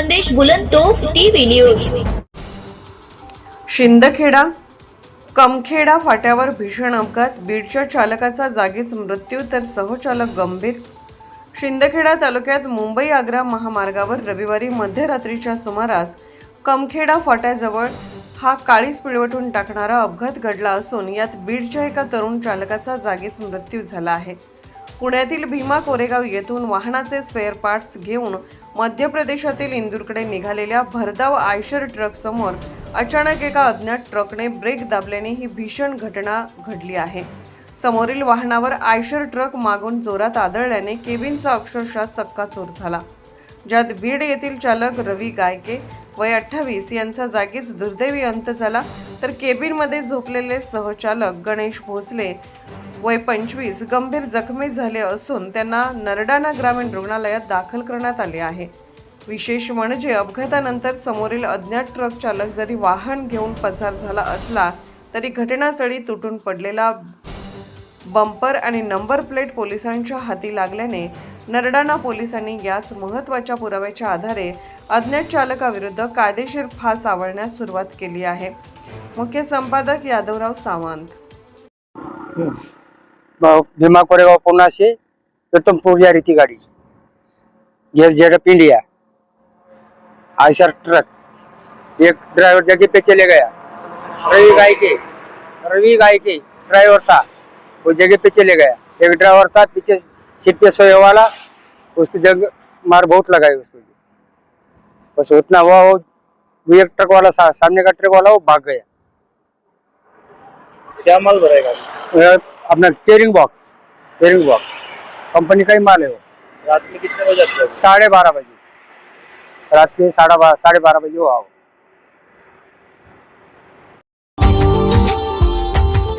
खानदेश बुलंदतोफ TV news. Shindkheda Kamkheda फाट्यावर भीषण अपघात, बीडच्या चालकाचा जागीच मृत्यू तर सहचालक गंभीर। शिंदखेडा तालुक्यात मुंबई आग्रा महामार्गावर रविवारी मध्यरात्रीच्या सुमारास कमखेडा फाट्याजवळ हा काळीज पिळवटून टाकणारा अपघात घडला असून यात बीडच्या एका तरुण चालकाचा जागीच मृत्यू झाला आहे। पुण्यातील भीमा कोरेगाव येथून वाहनाचे स्पेअर पार्ट्स घेऊन मध्य प्रदेशातील इंदूरकडे निघालेल्या भरधाव आयशर ट्रक समोर अचानक एका अज्ञात ट्रकने ब्रेक दाबल्याने ही भीषण घटना घडली आहे। समोरील वाहनावर आयशर ट्रक मागून जोरात आदळल्याने केबिनचा अक्षरशः चक्काचूर झाला, ज्यात बीड येथील चालक रवी गायके वय 28 यांचा जागीच दुर्दैवी अंत झाला, तर केबिनमध्ये झोपलेले सहचालक गणेश भोसले वय 25 गंभीर जखमी झाले असून त्यांना नरडाणा ग्रामीण रुग्णालयात दाखल करण्यात आले आहे। विशेष म्हणजे अपघातानंतर समोरील अज्ञात ट्रक चालक जरी वाहन घेऊन पसार झाला असला तरी घटनास्थळी तुटून पडलेला बंपर आणि नंबर प्लेट पोलिसांच्या हाती लागल्याने नरडाणा पोलिसांनी याच महत्त्वाच्या पुराव्याच्या आधारे अज्ञात चालकाविरुद्ध कायदेशीर फास आवळण्यास सुरुवात केली आहे। मुख्य संपादक यादवराव सावंत। भीमा कोरेगांव पुणे से प्रथमपुर जा रही थी गाड़ी, गियर जेडअप इंडिया आयशर ट्रक। एक ड्राइवर जगह पे चले गया, रवि गायके ड्राइवर था, वो जगह पे चले गया। एक ड्राइवर था पीछे सीट पे सोए वाला, उसकी जगह मार बहुत लगाई उसको, बस उतना हुआ। वो एक ट्रक वाला सामने का ट्रक वाला वो भाग गया। क्या माल भरेगा? अपना टेयरिंग बॉक्स कंपनी का ही माल है वो। रात में कितने बजे आता है? 12:30 बजे, रात के 12:30 बजे वो आओ।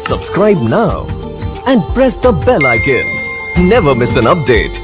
Subscribe now and press the bell icon. Never miss an update.